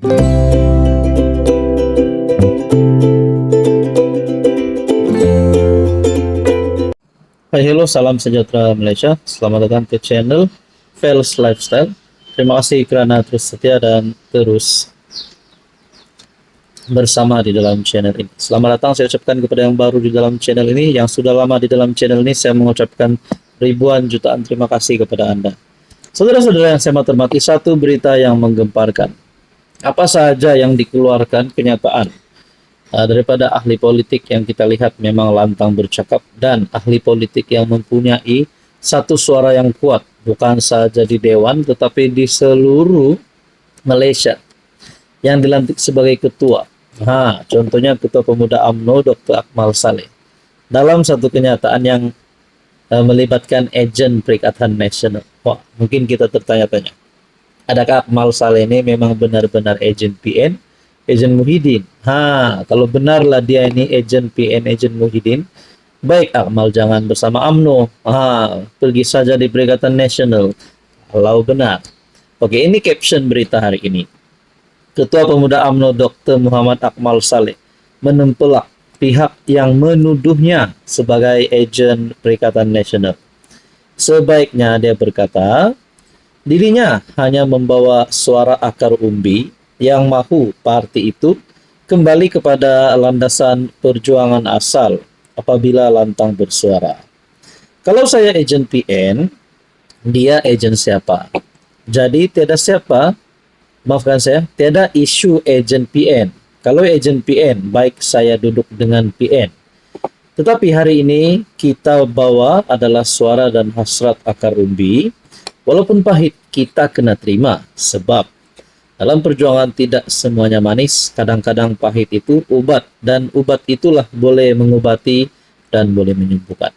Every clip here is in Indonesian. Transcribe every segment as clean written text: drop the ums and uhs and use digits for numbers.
Hai, hello, salam sejahtera Malaysia. Selamat datang ke channel Fels Lifestyle. Terima kasih kerana terus setia dan terus bersama di dalam channel ini. Selamat datang saya ucapkan kepada yang baru di dalam channel ini. Yang sudah lama di dalam channel ini, saya mengucapkan ribuan jutaan terima kasih kepada Anda. Saudara-saudara yang saya hormati, satu berita yang menggemparkan. Apa saja yang dikeluarkan kenyataan daripada ahli politik yang kita lihat memang lantang bercakap, dan ahli politik yang mempunyai satu suara yang kuat, bukan saja di Dewan tetapi di seluruh Malaysia, yang dilantik sebagai ketua. Contohnya Ketua Pemuda UMNO Dr. Akmal Saleh. Dalam satu kenyataan yang melibatkan ejen Perikatan Nasional. Mungkin kita tertanya-tanya, adakah Akmal Saleh ini memang benar-benar ejen PN? Ejen Muhyiddin. Kalau benarlah dia ini ejen PN, ejen Muhyiddin, baik Akmal jangan bersama UMNO. Pergi saja di Perikatan Nasional. Kalau benar. Oke, ini caption berita hari ini. Ketua Pemuda UMNO Dr. Muhammad Akmal Saleh menempelak pihak yang menuduhnya sebagai ejen Perikatan Nasional. Sebaiknya dia berkata, dirinya hanya membawa suara akar umbi yang mahu parti itu kembali kepada landasan perjuangan asal apabila lantang bersuara. Kalau saya ejen PN, dia ejen siapa? Jadi tiada isu ejen PN. Kalau ejen PN, baik saya duduk dengan PN. Tetapi hari ini kita bawa adalah suara dan hasrat akar umbi. Walaupun pahit, kita kena terima, sebab dalam perjuangan tidak semuanya manis, kadang-kadang pahit itu ubat, dan ubat itulah boleh mengobati dan boleh menyembuhkan.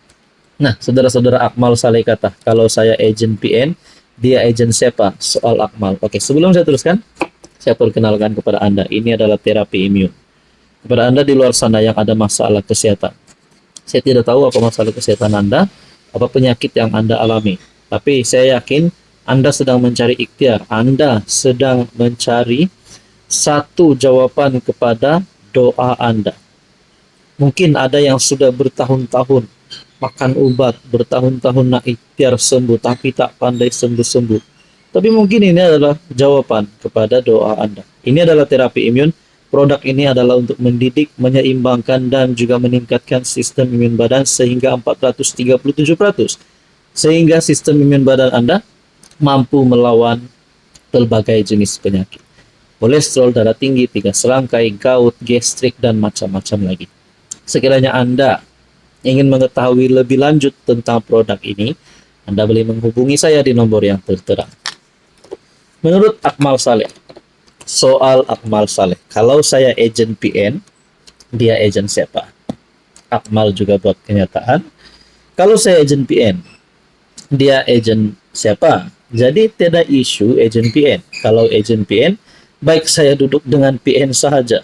Nah, saudara-saudara, Akmal Saleh kata, kalau saya ejen PN, dia ejen siapa? Soal Akmal. Oke, sebelum saya teruskan, saya perkenalkan kepada Anda, ini adalah terapi imun. Kepada Anda di luar sana yang ada masalah kesehatan. Saya tidak tahu apa masalah kesehatan Anda, apa penyakit yang Anda alami. Tapi saya yakin Anda sedang mencari ikhtiar, Anda sedang mencari satu jawaban kepada doa Anda. Mungkin ada yang sudah bertahun-tahun makan obat, bertahun-tahun nak ikhtiar sembuh, tapi tak pandai sembuh-sembuh. Tapi mungkin ini adalah jawaban kepada doa Anda. Ini adalah terapi imun. Produk ini adalah untuk mendidik, menyeimbangkan, dan juga meningkatkan sistem imun badan sehingga 437%. Sehingga sistem imun badan Anda mampu melawan berbagai jenis penyakit. Kolesterol darah tinggi, 3 serangkai, gout, gastrik, dan macam-macam lagi. Sekiranya Anda ingin mengetahui lebih lanjut tentang produk ini, Anda boleh menghubungi saya di nomor yang tertera. Menurut Akmal Saleh, soal Akmal Saleh, kalau saya ejen PN, dia ejen siapa? Akmal juga buat kenyataan, kalau saya ejen PN, dia ejen siapa? Jadi tidak isu ejen PN. Kalau ejen PN, baik saya duduk dengan PN sahaja.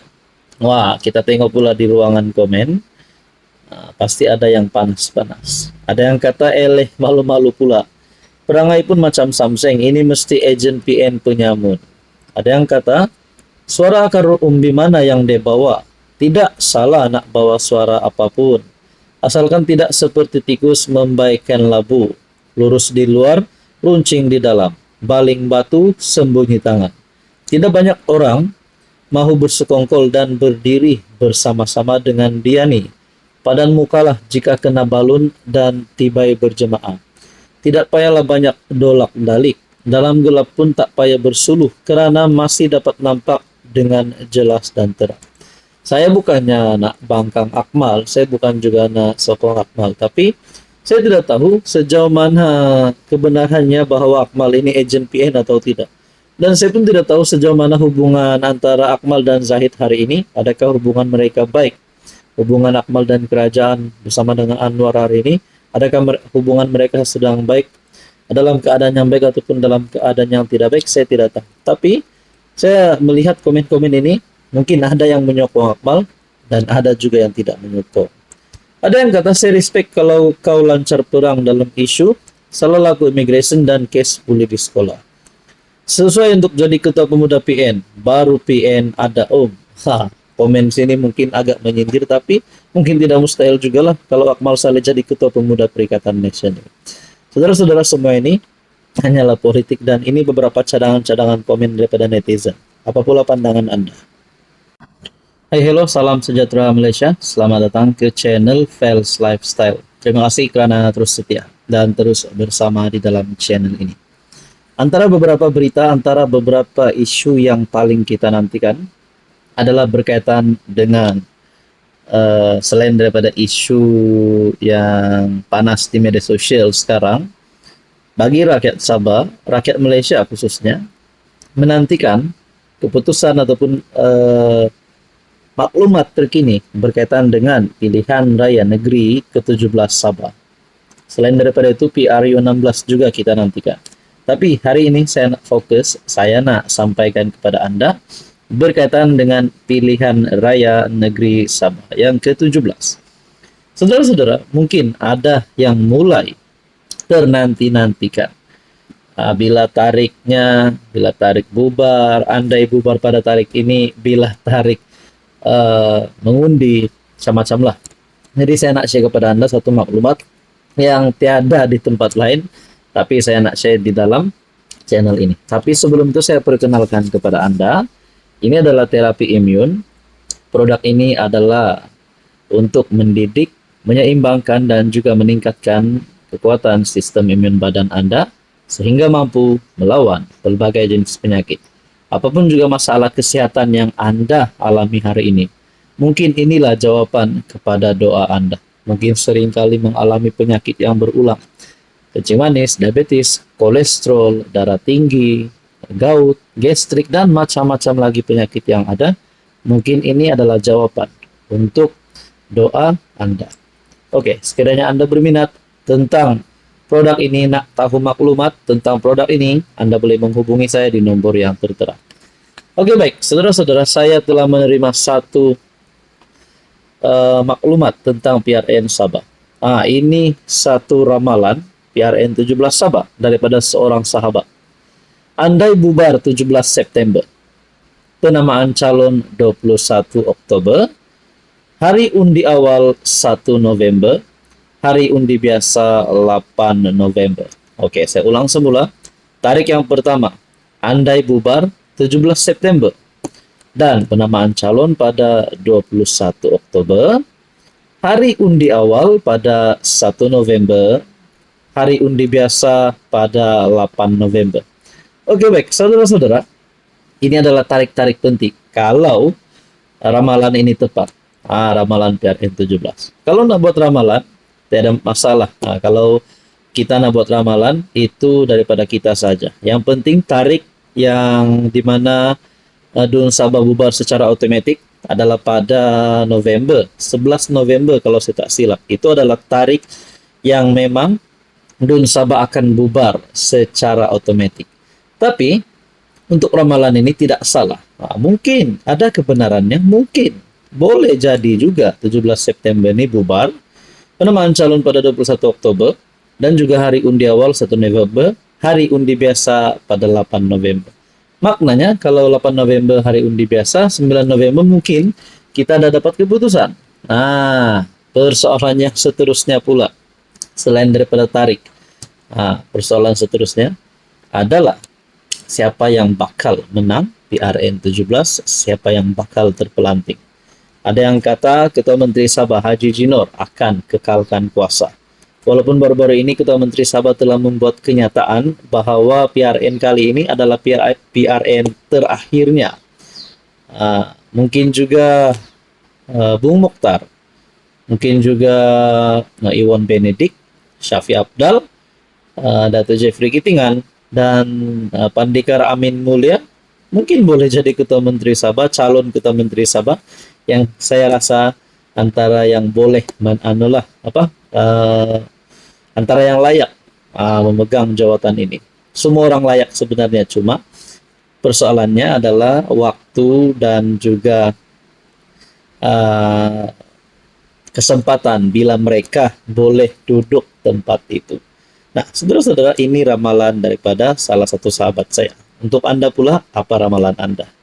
Kita tengok pula di ruangan komen. Pasti ada yang panas-panas. Ada yang kata eleh, malu-malu pula. Perangai pun macam Samseng, ini mesti ejen PN penyamun. Ada yang kata, suara akar umbi mana yang dia bawa? Tidak salah nak bawa suara apapun. Asalkan tidak seperti tikus membaikan labu. Lurus di luar, runcing di dalam, baling batu, sembunyi tangan. Tidak banyak orang mahu bersekongkol dan berdiri bersama-sama dengan dia nih. Padan mukalah jika kena balun dan tibai berjemaah. Tidak payahlah banyak dolak-dalik. Dalam gelap pun tak payah bersuluh kerana masih dapat nampak dengan jelas dan terang. Saya bukannya nak bangkang Akmal, saya bukan juga nak sokong Akmal, tapi saya tidak tahu sejauh mana kebenarannya bahwa Akmal ini ejen PN atau tidak. Dan saya pun tidak tahu sejauh mana hubungan antara Akmal dan Zahid hari ini. Adakah hubungan mereka baik? Hubungan Akmal dan kerajaan bersama dengan Anwar hari ini, adakah hubungan mereka sedang baik? Dalam keadaan yang baik ataupun dalam keadaan yang tidak baik, saya tidak tahu. Tapi saya melihat komen-komen ini, mungkin ada yang menyokong Akmal dan ada juga yang tidak menyokong. Ada yang kata, saya respect kalau kau lancar perang dalam isu salah laku immigration dan kes bully di sekolah. Sesuai untuk jadi ketua pemuda PN, baru PN ada Om. Komen sini mungkin agak menyindir, tapi mungkin tidak mustahil juga lah kalau Akmal Saleh jadi ketua pemuda Perikatan Nasional. Saudara-saudara semua, ini hanyalah politik dan ini beberapa cadangan-cadangan komen daripada netizen. Apa pula pandangan Anda? Hai, hello, salam sejahtera Malaysia. Selamat datang ke channel Fels Lifestyle. Terima kasih kerana terus setia dan terus bersama di dalam channel ini. Antara beberapa berita, antara beberapa isu yang paling kita nantikan adalah berkaitan dengan selain daripada isu yang panas di media sosial sekarang, bagi rakyat Sabah, rakyat Malaysia khususnya, menantikan keputusan ataupun maklumat terkini berkaitan dengan pilihan raya negeri ke-17 Sabah. Selain daripada itu, PRU 16 juga kita nantikan. Tapi hari ini saya nak fokus, saya nak sampaikan kepada Anda berkaitan dengan pilihan raya negeri Sabah yang ke-17. Saudara-saudara, mungkin ada yang mulai ternanti-nantikan. Bila tariknya, bila tarik bubar, andai bubar pada tarik ini, bila tarik mengundi, macam-macam lah. Jadi saya nak share kepada Anda satu maklumat yang tiada di tempat lain, tapi saya nak share di dalam channel ini. Tapi sebelum itu saya perkenalkan kepada Anda, ini adalah terapi imun. Produk ini adalah untuk mendidik, menyeimbangkan dan juga meningkatkan kekuatan sistem imun badan Anda sehingga mampu melawan berbagai jenis penyakit. Apapun juga masalah kesehatan yang Anda alami hari ini, mungkin inilah jawaban kepada doa Anda. Mungkin seringkali mengalami penyakit yang berulang, kencing manis, diabetes, kolesterol, darah tinggi, gout, gastrik, dan macam-macam lagi penyakit yang ada. Mungkin ini adalah jawaban untuk doa Anda. Oke, sekiranya Anda berminat tentang produk ini, nak tahu maklumat tentang produk ini, Anda boleh menghubungi saya di nomor yang tertera. Oke, baik, saudara-saudara, saya telah menerima satu maklumat tentang PRN Sabah. Ini satu ramalan PRN 17 Sabah daripada seorang sahabat. Andai bubar 17 September, penamaan calon 21 Oktober, hari undi awal 1 November, hari undi biasa 8 November. Oke, saya ulang semula. Tarik yang pertama, andai bubar 17 September. Dan penamaan calon pada 21 Oktober, hari undi awal pada 1 November, hari undi biasa pada 8 November. Oke, baik, saudara-saudara, ini adalah tarik-tarik penting kalau ramalan ini tepat. Ramalan PRN 17. Kalau nak buat ramalan, tidak ada masalah. Kalau kita nak buat ramalan, itu daripada kita saja. Yang penting tarik yang dimana DUN Sabah bubar secara otomatik adalah pada November, 11 November kalau saya tak silap. Itu adalah tarik yang memang DUN Sabah akan bubar secara otomatik. Tapi untuk ramalan ini tidak salah. Mungkin ada kebenarannya, mungkin boleh jadi juga 17 September ini bubar, penamaan calon pada 21 Oktober, dan juga hari undi awal 1 November, hari undi biasa pada 8 November. Maknanya kalau 8 November hari undi biasa, 9 November mungkin kita dah dapat keputusan. Persoalannya seterusnya pula, selain daripada tarik, persoalan seterusnya adalah siapa yang bakal menang PRN 17, siapa yang bakal terpelanting. Ada yang kata Ketua Menteri Sabah Haji Jinor akan kekalkan kuasa. Walaupun baru-baru ini Ketua Menteri Sabah telah membuat kenyataan bahwa PRN kali ini adalah PRN terakhirnya. Mungkin juga Bung Mokhtar, mungkin juga Iwan Benedik, Syafi Abdal, Dato' Jeffrey Kitingan, dan Pandikar Amin Mulia mungkin boleh jadi Ketua Menteri Sabah, calon Ketua Menteri Sabah, yang saya rasa antara yang boleh antara yang layak memegang jawatan ini. Semua orang layak sebenarnya, cuma persoalannya adalah waktu dan juga kesempatan bila mereka boleh duduk tempat itu. Nah, saudara-saudara, ini ramalan daripada salah satu sahabat saya. Untuk Anda pula, apa ramalan Anda?